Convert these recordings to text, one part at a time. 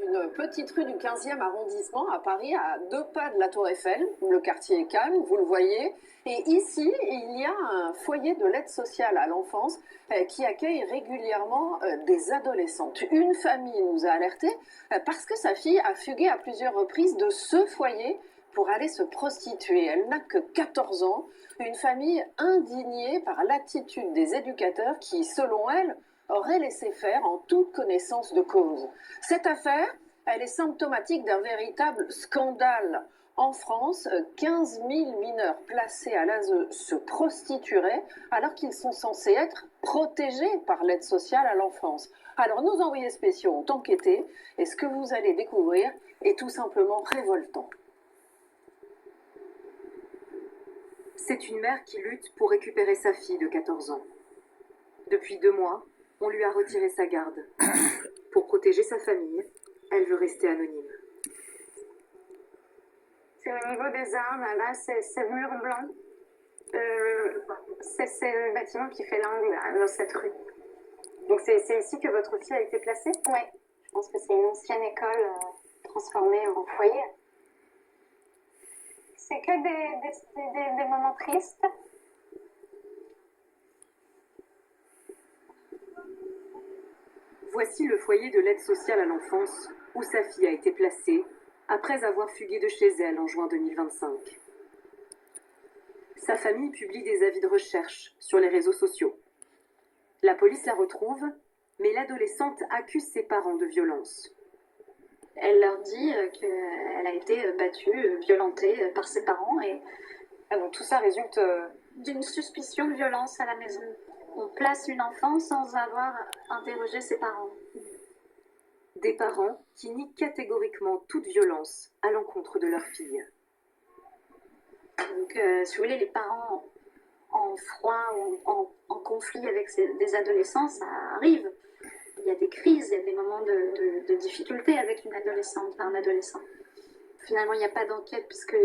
une petite rue du 15e arrondissement à Paris, à 2 pas de la Tour Eiffel. Le quartier est calme, vous le voyez. Et ici, il y a un foyer de l'aide sociale à l'enfance qui accueille régulièrement des adolescentes. Une famille nous a alertés parce que sa fille a fugué à plusieurs reprises de ce foyer pour aller se prostituer. Elle n'a que 14 ans. Une famille indignée par l'attitude des éducateurs qui, selon elle, auraient laissé faire en toute connaissance de cause. Cette affaire, elle est symptomatique d'un véritable scandale. En France, 15 000 mineurs placés à l'ASE se prostitueraient alors qu'ils sont censés être protégés par l'aide sociale à l'enfance. Alors nos envoyés spéciaux ont enquêté et ce que vous allez découvrir est tout simplement révoltant. C'est une mère qui lutte pour récupérer sa fille de 14 ans. Depuis 2 mois, on lui a retiré sa garde. Pour protéger sa famille, elle veut rester anonyme. C'est au niveau des armes, là, c'est le mur blanc. C'est le bâtiment qui fait l'angle là, dans cette rue. Donc c'est ici que votre fille a été placée? Oui, je pense que c'est une ancienne école transformée en foyer. C'est que des moments tristes. Voici le foyer de l'aide sociale à l'enfance où sa fille a été placée après avoir fugué de chez elle en juin 2025. Sa famille publie des avis de recherche sur les réseaux sociaux. La police la retrouve, mais l'adolescente accuse ses parents de violence. Elle leur dit qu'elle a été battue, violentée par ses parents et donc tout ça résulte d'une suspicion de violence à la maison. On place une enfant sans avoir interrogé ses parents. Des parents qui nient catégoriquement toute violence à l'encontre de leur fille. Donc, si vous voulez, les parents en froid ou en conflit avec des adolescents, ça arrive. Il y a des crises, il y a des moments de difficulté avec une adolescente, un adolescent. Finalement, il n'y a pas d'enquête puisque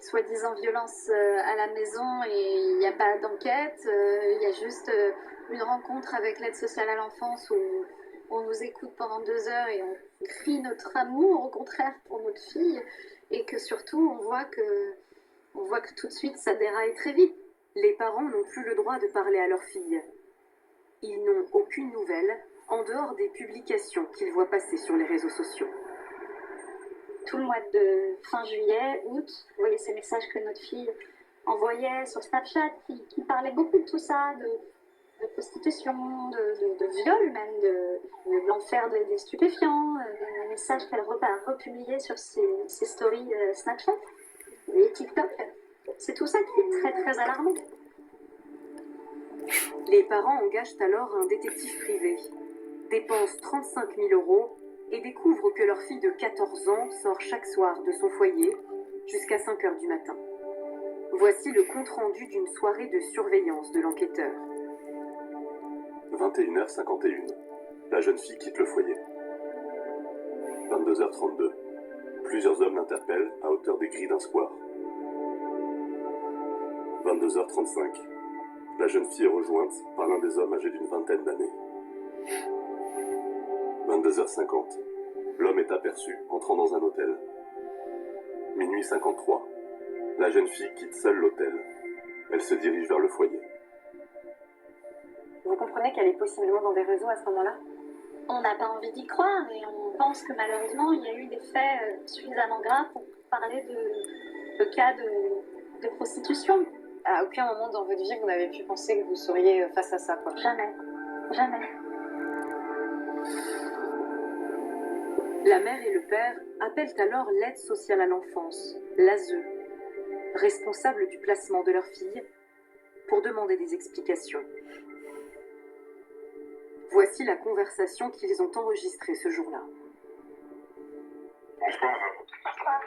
soi-disant violence à la maison et il n'y a pas d'enquête. Il y a juste une rencontre avec l'aide sociale à l'enfance où on nous écoute pendant 2 heures et on crie notre amour, au contraire, pour notre fille. Et que surtout, on voit que tout de suite, ça déraille très vite. Les parents n'ont plus le droit de parler à leur fille. Ils n'ont aucune nouvelle en dehors des publications qu'ils voient passer sur les réseaux sociaux. Tout le mois de fin juillet, août, vous voyez ces messages que notre fille envoyait sur Snapchat qui parlaient beaucoup de tout ça, de prostitution, de viol même, de l'enfer des stupéfiants, des messages qu'elle a republiés sur ses stories Snapchat et TikTok. C'est tout ça qui est très très alarmant. Les parents engagent alors un détective privé, dépensent 35 000 € et découvrent que leur fille de 14 ans sort chaque soir de son foyer jusqu'à 5 h du matin. Voici le compte-rendu d'une soirée de surveillance de l'enquêteur. 21h51. La jeune fille quitte le foyer. 22h32. Plusieurs hommes l'interpellent à hauteur des grilles d'un square. 22h35. La jeune fille est rejointe par l'un des hommes âgés d'une vingtaine d'années. 22h50. L'homme est aperçu entrant dans un hôtel. Minuit 53. La jeune fille quitte seule l'hôtel. Elle se dirige vers le foyer. Vous comprenez qu'elle est possiblement dans des réseaux à ce moment-là? On n'a pas envie d'y croire et on pense que malheureusement il y a eu des faits suffisamment graves pour parler de cas de prostitution. À aucun moment dans votre vie vous n'avez pu penser que vous seriez face à ça, quoi. Jamais. Jamais. La mère et le père appellent alors l'aide sociale à l'enfance, l'ASE, responsable du placement de leur fille, pour demander des explications. Voici la conversation qu'ils ont enregistrée ce jour-là. Bonsoir, madame.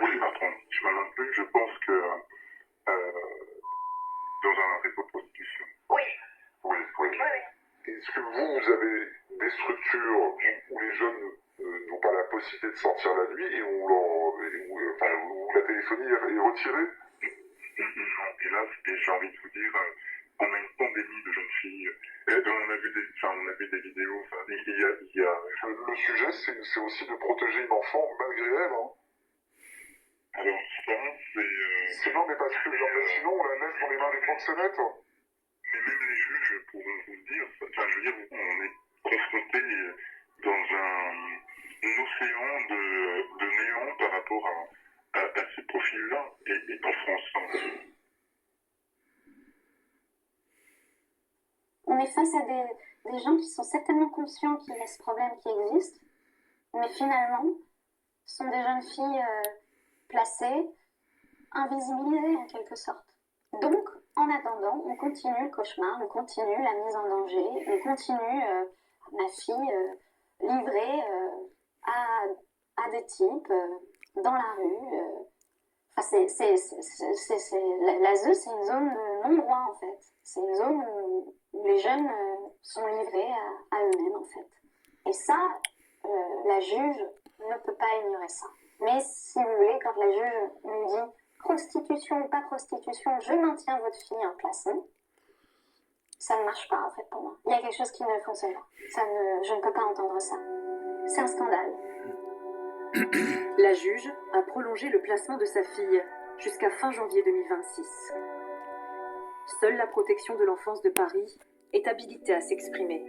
Oui, patron. Je m'en plus, je pense que dans un réseau de prostitution. Oui. Oui. Est-ce que vous avez des structures où les jeunes n'ont pas la possibilité de sortir la nuit et où la téléphonie est retirée? Et là, j'ai envie de vous dire, on a une pandémie de jeunes filles. On a vu des vidéos. Il y a le sujet, c'est aussi de protéger une enfant malgré elle. Hein. Alors ça, Sinon, mais parce que sinon, on la laisse dans les mains des proxénètes. mais même les juges pourront vous le dire. Enfin, je veux dire, on est confronté dans un océan de néant par rapport à ces profils-là, et en France. On est face à des gens qui sont certainement conscients qu'il y a ce problème qui existe, mais finalement, sont des jeunes filles placées, invisibilisées en quelque sorte. Donc, en attendant, on continue le cauchemar, on continue la mise en danger, on continue ma fille livrée à des types dans la rue. Enfin, l'ASE, c'est une zone de non-droit en fait. C'est une zone où les jeunes sont livrés à eux-mêmes en fait. Et ça, la juge ne peut pas ignorer ça. Mais si vous voulez, quand la juge nous dit prostitution ou pas prostitution, je maintiens votre fille en placement, ça ne marche pas en fait pour moi. Il y a quelque chose qui ne fonctionne pas. Je ne peux pas entendre ça. C'est un scandale. La juge a prolongé le placement de sa fille jusqu'à fin janvier 2026. Seule la protection de l'enfance de Paris est habilitée à s'exprimer.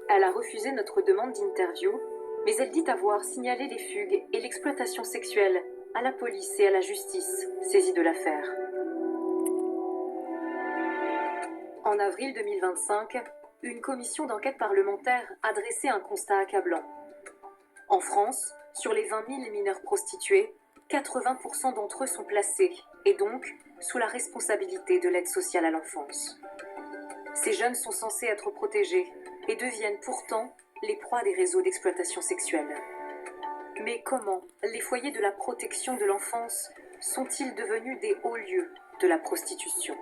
Elle a refusé notre demande d'interview, mais elle dit avoir signalé les fugues et l'exploitation sexuelle à la police et à la justice saisie de l'affaire. En avril 2025, une commission d'enquête parlementaire a dressé un constat accablant. En France, sur les 20 000 mineurs prostitués, 80% d'entre eux sont placés, et donc sous la responsabilité de l'aide sociale à l'enfance. Ces jeunes sont censés être protégés et deviennent pourtant les proies des réseaux d'exploitation sexuelle. Mais comment les foyers de la protection de l'enfance sont-ils devenus des hauts lieux de la prostitution ?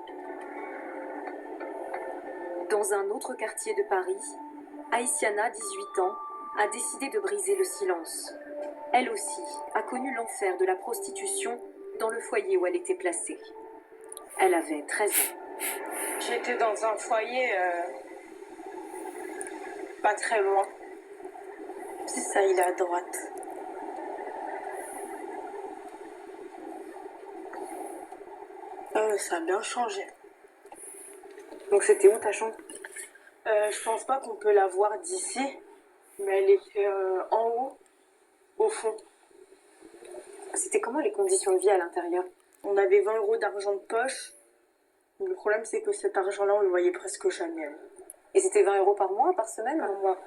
Dans un autre quartier de Paris, Aïssiana, 18 ans, a décidé de briser le silence. Elle aussi a connu l'enfer de la prostitution dans le foyer où elle était placée. Elle avait 13 ans. J'étais dans un foyer pas très loin. C'est ça, il est à droite. Ça a bien changé. Donc c'était où ta chambre ? Je pense pas qu'on peut la voir d'ici, mais elle était en haut, au fond. C'était comment les conditions de vie à l'intérieur ? On avait 20 € d'argent de poche. Le problème, c'est que cet argent-là, on le voyait presque jamais. Et c'était 20 € par mois, par semaine ? Par mois.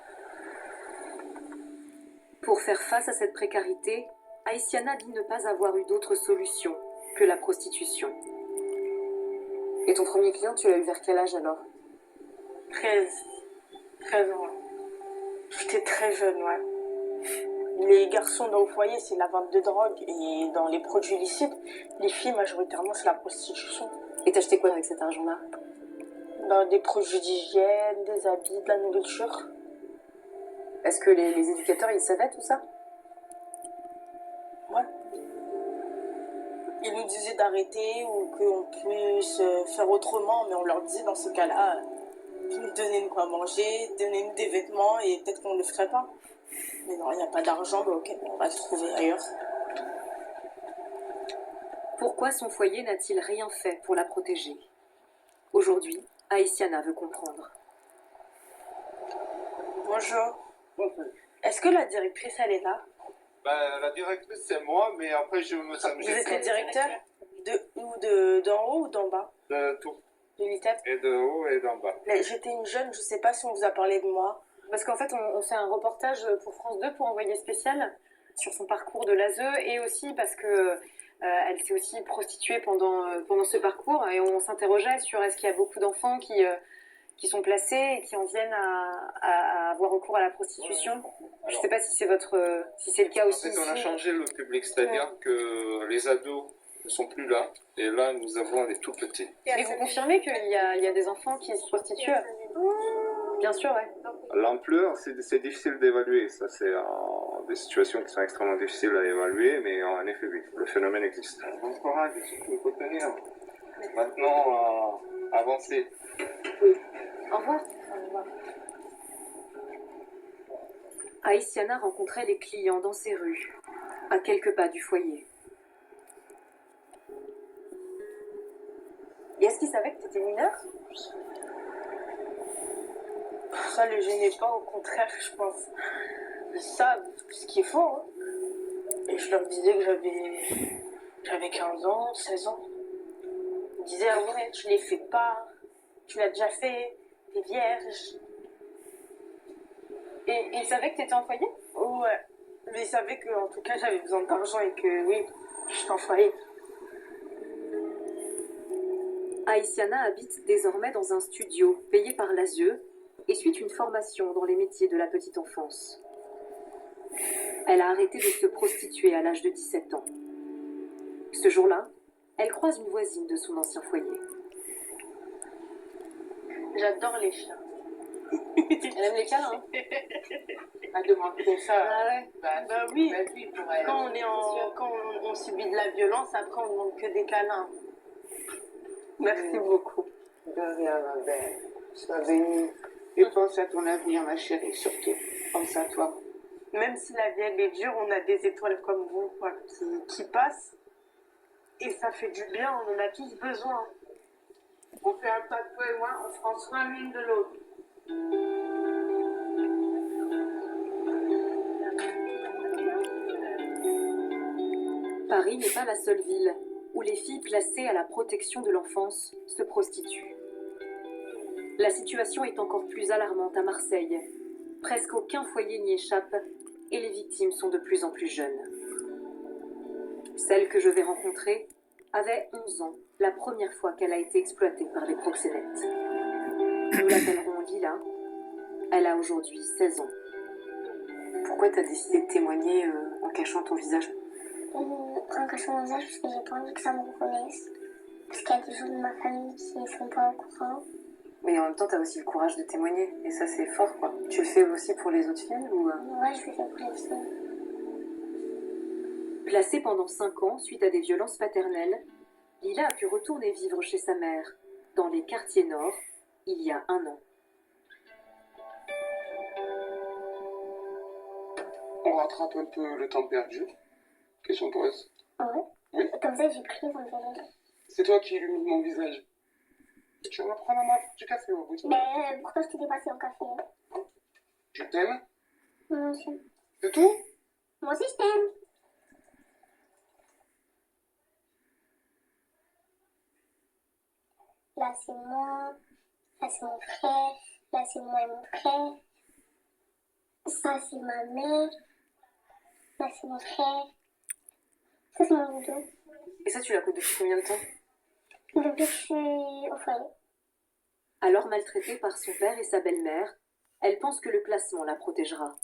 Pour faire face à cette précarité, Aïssiana dit ne pas avoir eu d'autre solution que la prostitution. Et ton premier client, tu l'as eu vers quel âge alors ? 13 ans. J'étais très jeune, ouais. Les garçons dans le foyer, c'est la vente de drogue. Et dans les produits illicites, les filles, majoritairement, c'est la prostitution. Et t'achetais quoi avec cet argent-là ? Dans des produits d'hygiène, des habits, de la nourriture. Est-ce que les éducateurs, ils savaient tout ça ? Ouais. Ils nous disaient d'arrêter ou qu'on puisse faire autrement, mais on leur disait dans ce cas-là, qu'ils nous donnaient de quoi manger, donnaient des vêtements et peut-être qu'on ne le ferait pas. Mais non, il n'y a pas d'argent, bah ok, on va le trouver ailleurs. Pourquoi son foyer n'a-t-il rien fait pour la protéger ? Aujourd'hui, Aïssiana veut comprendre. Bonjour. Est-ce que la directrice, elle est là ? La directrice, c'est moi, mais après, je me sens... Vous êtes le directeur d'en haut ou d'en bas ? De tout. De l'ITEP ? Et de haut et d'en bas. J'étais une jeune, je sais pas si on vous a parlé de moi. Parce qu'en fait, on fait un reportage pour France 2 pour Envoyé spécial sur son parcours de l'ASE et aussi parce que elle s'est aussi prostituée pendant ce parcours et on s'interrogeait sur est-ce qu'il y a beaucoup d'enfants qui sont placés et qui en viennent à avoir recours à la prostitution. Alors, je ne sais pas si c'est le cas aussi. En fait, on a ici. changé le public, c'est-à-dire que les ados ne sont plus là et là, nous avons les tout petits. Et vous confirmez qu'il y a des enfants qui se prostituent ? Bien sûr, ouais. L'ampleur, c'est difficile d'évaluer. Ça, c'est des situations qui sont extrêmement difficiles à évaluer, mais en effet, oui, le phénomène existe. Bon courage, il faut tenir. Maintenant, avancer. Oui. Au revoir. Au revoir. Aïssiana rencontrait les clients dans ces rues, à quelques pas du foyer. Et est-ce qu'ils savaient que tu étais mineure? Ça les gênait pas, au contraire, je pense. Ils savent ce qu'il faut. Hein. Et je leur disais que j'avais 15 ans, 16 ans. Ils disaient, ah ouais, tu les fais pas, tu l'as déjà fait, t'es vierge. Et ils savaient que t'étais en foyer? Ouais. Mais ils savaient qu'en tout cas, j'avais besoin d'argent et que oui, j'étais en foyer. Aïssiana habite désormais dans un studio payé par l'ASE et suit une formation dans les métiers de la petite enfance. Elle a arrêté de se prostituer à l'âge de 17 ans. Ce jour-là, elle croise une voisine de son ancien foyer. J'adore les chiens. Elle aime les câlins. Hein. Elle demande comme ça. Ah ouais. Bah oui. Bah oui, pour elle. Quand on subit de la violence, après on demande que des câlins. Merci beaucoup. De rien, ma belle. Sois bénie. Et pense à ton avenir, ma chérie, surtout. Pense à toi. Même si la vie elle est dure, on a des étoiles comme vous quoi, qui passent. Et ça fait du bien, on en a tous besoin. On fait un pas de toi et moi, on prend soin l'une de l'autre. Paris n'est pas la seule ville où les filles placées à la protection de l'enfance se prostituent. La situation est encore plus alarmante à Marseille. Presque aucun foyer n'y échappe et les victimes sont de plus en plus jeunes. Celle que je vais rencontrer avait 11 ans, la première fois qu'elle a été exploitée par les proxénètes. Nous l'appellerons Lila. Elle a aujourd'hui 16 ans. Pourquoi t'as décidé de témoigner en cachant ton visage? En cachant mon visage parce que j'ai pas envie que ça me reconnaisse. Parce qu'il y a des gens de ma famille qui ne sont pas au courant. Mais en même temps, t'as aussi le courage de témoigner. Et ça, c'est fort, quoi. Tu le fais aussi pour les autres filles ou... Ouais, je le fais pour les filles. Placée pendant 5 ans suite à des violences paternelles, Lila a pu retourner vivre chez sa mère, dans les quartiers nord, il y a 1 an. On rattrape un peu le temps perdu. Question pose. Ouais. Oui. Comme ça, j'ai pris mon visage. C'est toi qui illumines mon visage. Tu vas prendre du café au bout de Mais pourquoi je t'ai dépassé en café? Je t'aime. Moi aussi. C'est tout? Moi aussi, je t'aime. Là, c'est moi. Là, c'est mon frère. Là, c'est moi et mon frère. Ça, c'est ma mère. Là, c'est mon frère. Ça, c'est mon doudou. Et ça, tu l'as connu depuis combien de temps? Depuis que je suis au foyer. Alors maltraitée par son père et sa belle-mère, elle pense que le placement la protégera.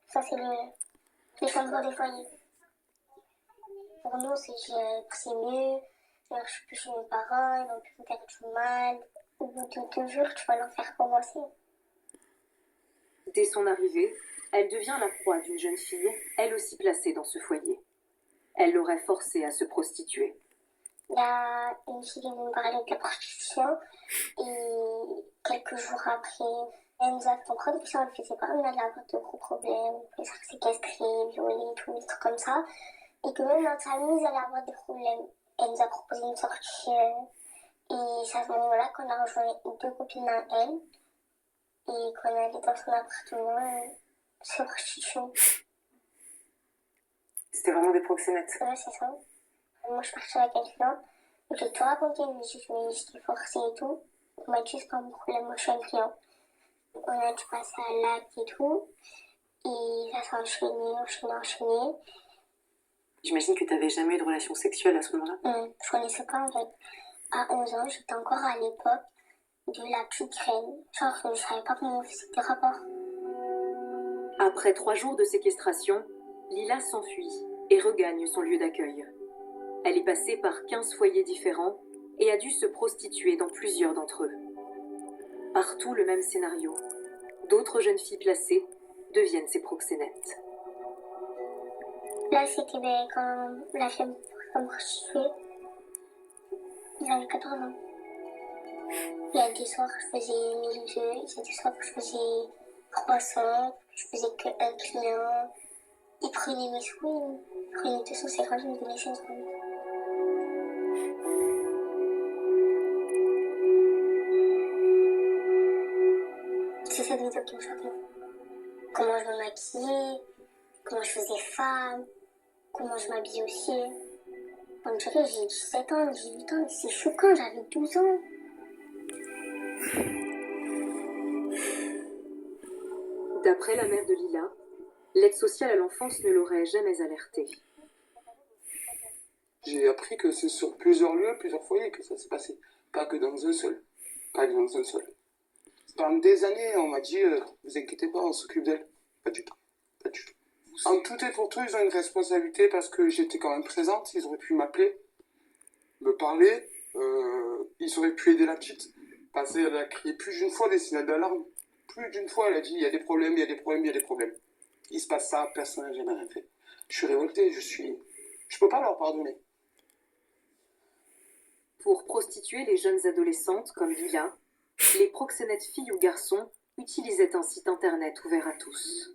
Ça, c'est les chambres des foyers. Pour nous, c'est mieux. Je suis plus chez mes parents, ils vont plus me faire du mal. Au bout de 2 jours, tu vas leur faire commencer. Dès son arrivée, elle devient la proie d'une jeune fille, elle aussi placée dans ce foyer. Elle l'aurait forcée à se prostituer. Il y a une fille qui nous parlait de la prostitution et quelques jours après, elle nous a fait comprendre que si on ne le faisait pas, on allait avoir de gros problèmes, on pouvait se faire séquestrer, violer, tous les trucs comme ça. Et que même notre famille, ils allaient avoir des problèmes. Elle nous a proposé une sortie et c'est à ce moment-là qu'on a rejoint 2 copines à elle et qu'on allait dans son appartement se prostituer. C'était vraiment des proxénètes. Ouais, c'est ça. Moi, je suis partie avec un client. J'ai tout raconté, mais j'étais forcée et tout. On m'a dit, c'est pas mon problème, moi, je suis un client. On a dû passer à l'acte et tout. Et ça s'est enchaîné. J'imagine que tu n'avais jamais eu de relation sexuelle à ce moment-là. Je connaissais pas, en fait. À 11 ans, j'étais encore à l'époque de la petite graine. Genre, je savais pas comment on faisait des rapports. Après 3 jours de séquestration, Lila s'enfuit et regagne son lieu d'accueil. Elle est passée par 15 foyers différents et a dû se prostituer dans plusieurs d'entre eux. Partout le même scénario. D'autres jeunes filles placées deviennent ses proxénètes. Là, c'était quand la femme me prostituée. J'avais 14 ans. Il y a des soirs, je faisais 1002, il y a des soirs où je faisais croissant, je faisais qu'un client. Il prenait mes sous, il prenait 250, il me donnait 500. C'est cette vidéo qui me choquait. Comment je me maquillais, comment je faisais femme, comment je m'habillais aussi. On dirait j'ai 17 ans, 18 ans, c'est choquant, j'avais 12 ans. D'après la mère de Lila, l'aide sociale à l'enfance ne l'aurait jamais alertée. J'ai appris que c'est sur plusieurs lieux, plusieurs foyers que ça s'est passé. Pas que dans un seul. Pas que dans un seul. Pendant des années, on m'a dit, vous inquiétez pas, on s'occupe d'elle. Pas du tout. Pas du tout. En tout et pour tout, ils ont une responsabilité parce que j'étais quand même présente. Ils auraient pu m'appeler, me parler. Ils auraient pu aider la petite. Parce qu'elle a crié plus d'une fois des signaux d'alarme. Plus d'une fois, elle a dit, il y a des problèmes, il y a des problèmes, il y a des problèmes. Il se passe ça, personne n'a jamais rien fait. Je suis révolté, je peux pas leur pardonner. Pour prostituer les jeunes adolescentes comme Lila, les proxénètes filles ou garçons utilisaient un site internet ouvert à tous.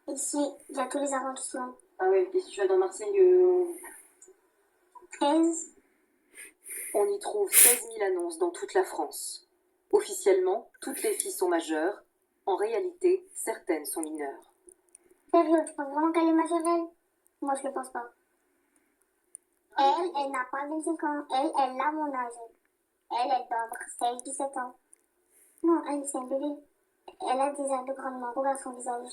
Ici, il y a tous les arrondissements. Ah oui, et si tu vas dans Marseille, 13. On y trouve 16 000 annonces dans toute la France. Officiellement, toutes les filles sont majeures. En réalité, certaines sont mineures. Sérieux, tu penses vraiment qu'elle est majeure, elle? Moi, je le pense pas. Elle n'a pas 25 ans. Elle a mon âge. Elle doit avoir 16, 17 ans. Non, elle, c'est un bébé. Elle a des airs de grandement. Regarde son visage.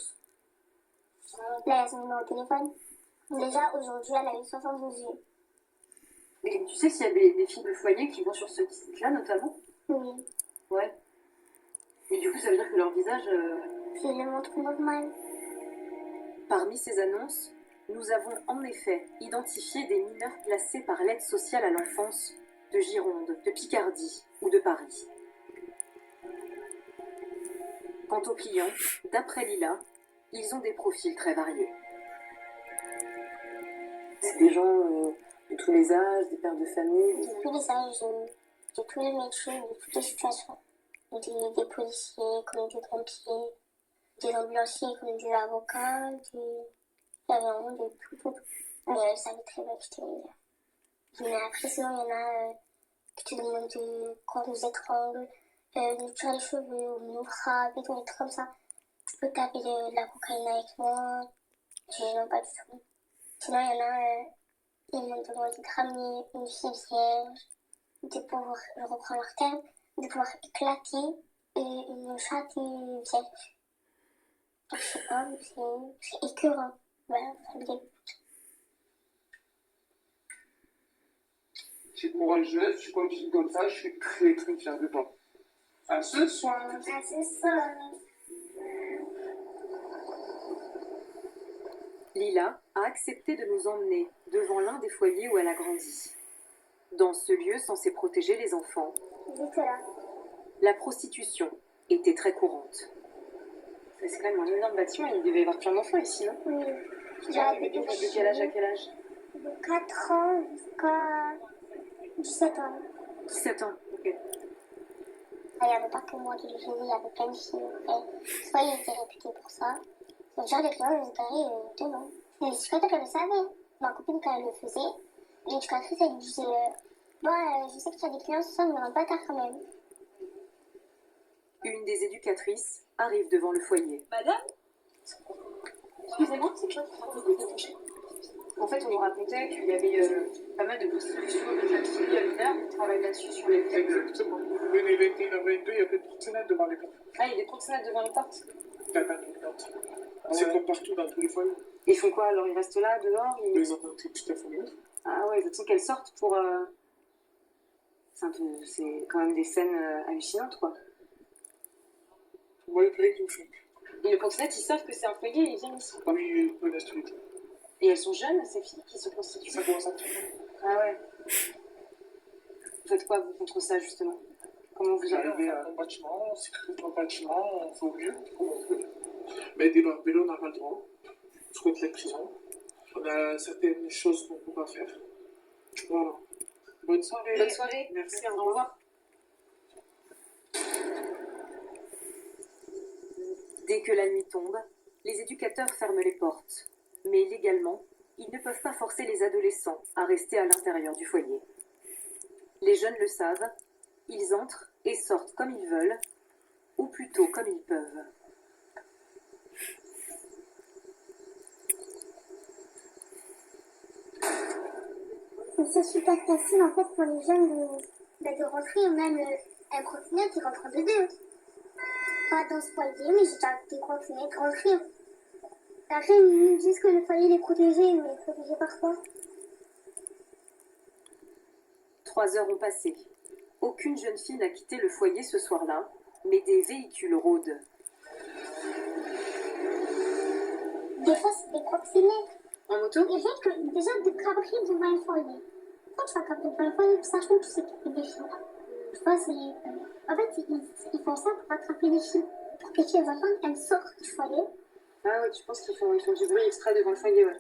Là, il y a son numéro de téléphone. Déjà, aujourd'hui, elle a eu 72 yeux. Et tu sais s'il y a des filles de foyer qui vont sur ce site-là, notamment? Oui. Ouais. Et du coup, ça veut dire que leur visage... Je le montre normal. Parmi ces annonces, nous avons en effet identifié des mineurs placés par l'aide sociale à l'enfance de Gironde, de Picardie ou de Paris. Quant aux clients, d'après Lila, ils ont des profils très variés. C'est des gens de tous les âges, des pères de famille. De tous les âges, de tous les métiers, de toutes les situations. Des policiers, comme des pompiers, des ambulanciers, comme des avocats, il y avait vraiment de tout. Mais elle savait très bien que j'étais mineure. Mais après, sinon, il y en a qui te demandent qu'on nous étrangle, nous tire les cheveux, ou nous frappe, et tout, des trucs comme ça. Tu peux taper de la cocaïne avec moi. Je n'aime pas du tout. Sinon, il y en a, ils m'ont demandé de ramener une fille vierge, de pouvoir, je reprends leur terme, de pouvoir éclater une chatte vierge. Je sais pas, c'est écœurant. Voilà, ça me dégoûte. J'ai courageuse, je continue comme ça, je suis très très fière de toi. À ce soir. À ce soir. Lila a accepté de nous emmener devant l'un des foyers où elle a grandi. Dans ce lieu censé protéger les enfants, la prostitution était très courante. C'est quand même un énorme bâtiment, il devait y avoir plein d'enfants ici, non? Oui. De quel âge à quel âge? De 4 ans jusqu'à 17 ans. 17 ans, ok. Il n'y avait pas que moi qui le faisais, il y avait plein de filles. Soit il était réputé pour ça, donc genre les clients ils étaient 2 ans. Et l'éducateur elle le savait. Ma copine quand elle le faisait, l'éducatrice elle lui disait bon, je sais que tu as des clients ce soir, mais rentre pas tard quand même. Une des éducatrices arrive devant le foyer. Madame? Excusez-moi, c'est quoi? En fait, on nous racontait qu'il y avait pas mal de prostitution de jeunes filles mineures qui travaillent là-dessus sur les filles. Exactement. Les 21 à 22, il y a des proxénètes devant les portes. Ah, il y a des proxénètes devant les portes? Il y a pas de portes. C'est comme partout dans tous les foyers. Ils font quoi alors? Ils restent là, dehors? Ils ont un tout à fait. Ah ouais, ils attendent qu'elles sortent pour... C'est quand même des scènes hallucinantes, quoi. Moi, il paraît qu'ils me font. Et les proxénètes, ils savent que c'est un foyer et ils viennent ici. Ah oui, ils connaissent tout. Et elles sont jeunes, ces filles qui se prostituent? Ça commence à tout. Ah ouais. Vous faites quoi, vous, contre ça, justement? Comment vous arrivez à un bâtiment, on sécurite dans le bâtiment, on fait au mieux, comme on peut. Mais des barbelés, on n'a pas le droit. Il faut être les prisons. On a certaines choses qu'on ne peut pas faire. Voilà. Bonne soirée. Bonne soirée. Merci. Au revoir. Dès que la nuit tombe, les éducateurs ferment les portes. Mais légalement, ils ne peuvent pas forcer les adolescents à rester à l'intérieur du foyer. Les jeunes le savent, ils entrent et sortent comme ils veulent, ou plutôt comme ils peuvent. C'est super facile en fait pour les jeunes de rentrer, même un trottinette qui rentre dedans. Pas dans ce foyer, mais j'ai déjà des trottinettes rentrer. Après, ils nous disent que le foyer est protégé, mais il est protégé par quoi? 3 heures ont passé. Aucune jeune fille n'a quitté le foyer ce soir-là, mais des véhicules rôdent. Des fois, c'est des trottinettes. En moto? Et rien que déjà de cabrer devant un foyer. Quand tu vas cabrer devant un foyer, sachant que tu sais qu'il y a des filles. Tu vois, c'est... En fait, ils font ça pour attraper les filles. Pour que les filles, elles sortent du foyer. Ah ouais, tu penses qu'ils font du bruit extra devant le foyer, ouais.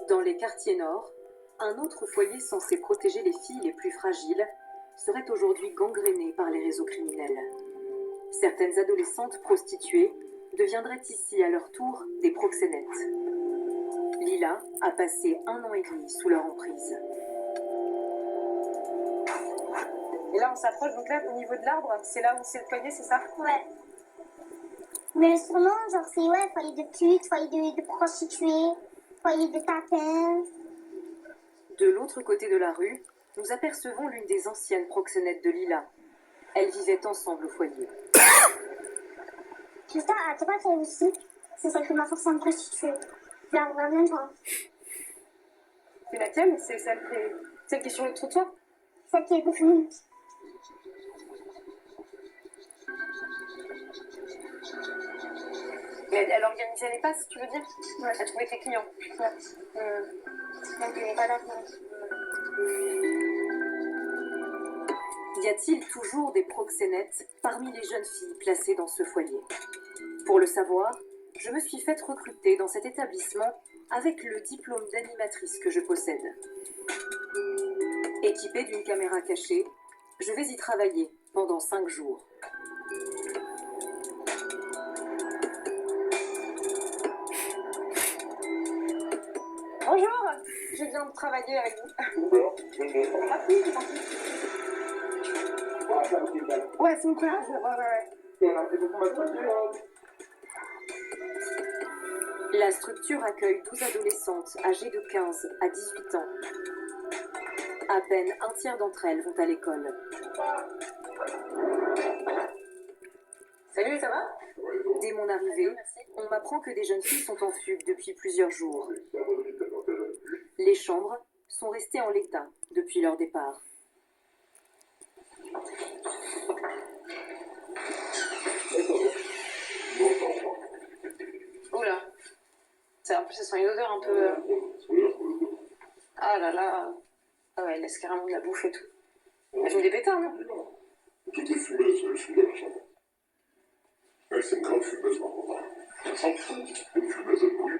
Dans les quartiers nord, un autre foyer censé protéger les filles les plus fragiles serait aujourd'hui gangréné par les réseaux criminels. Certaines adolescentes prostituées deviendraient ici à leur tour des proxénètes. Lila a passé 1 an et demi sous leur emprise. Et là, on s'approche, donc là, au niveau de l'arbre, c'est là où c'est le foyer, c'est ça? Ouais. Mais le surnom, genre, c'est ouais, foyer de pute, foyer de prostituées, foyer de tapins. De l'autre côté de la rue, nous apercevons l'une des anciennes proxénètes de Lila. Elles vivaient ensemble au foyer. Putain, t'as pas fait aussi? C'est celle qui m'a forcé à me prostituer. Je la revois même pas. C'est laquelle? C'est celle qui est sur le trottoir? Celle qui est devenue. Mais elle organisait les passes, tu veux dire? Ouais. Elle trouvait ses clients. Ouais. Donc, elle est pas d'accord. Y a-t-il toujours des proxénètes parmi les jeunes filles placées dans ce foyer? Pour le savoir, je me suis faite recruter dans cet établissement avec le diplôme d'animatrice que je possède. Équipée d'une caméra cachée, je vais y travailler pendant 5 jours. Bonjour, je viens de travailler avec vous. Ouais, c'est mon frère. Ouais. La structure accueille 12 adolescentes âgées de 15 à 18 ans. À peine un tiers d'entre elles vont à l'école. Salut, ça va? Dès mon arrivée, on m'apprend que des jeunes filles sont en fugue depuis plusieurs jours. Les chambres sont restées en l'état depuis leur départ. Oula. En plus, ça sent une odeur un peu... Ah là là. Ah ouais, elle laisse carrément de la bouffe et tout. Elle fume des pétards, non? Tout est fumeuse, elle fume de la chambre. Elle, c'est une grande fumeuse, par contre. Une fumeuse de bruit.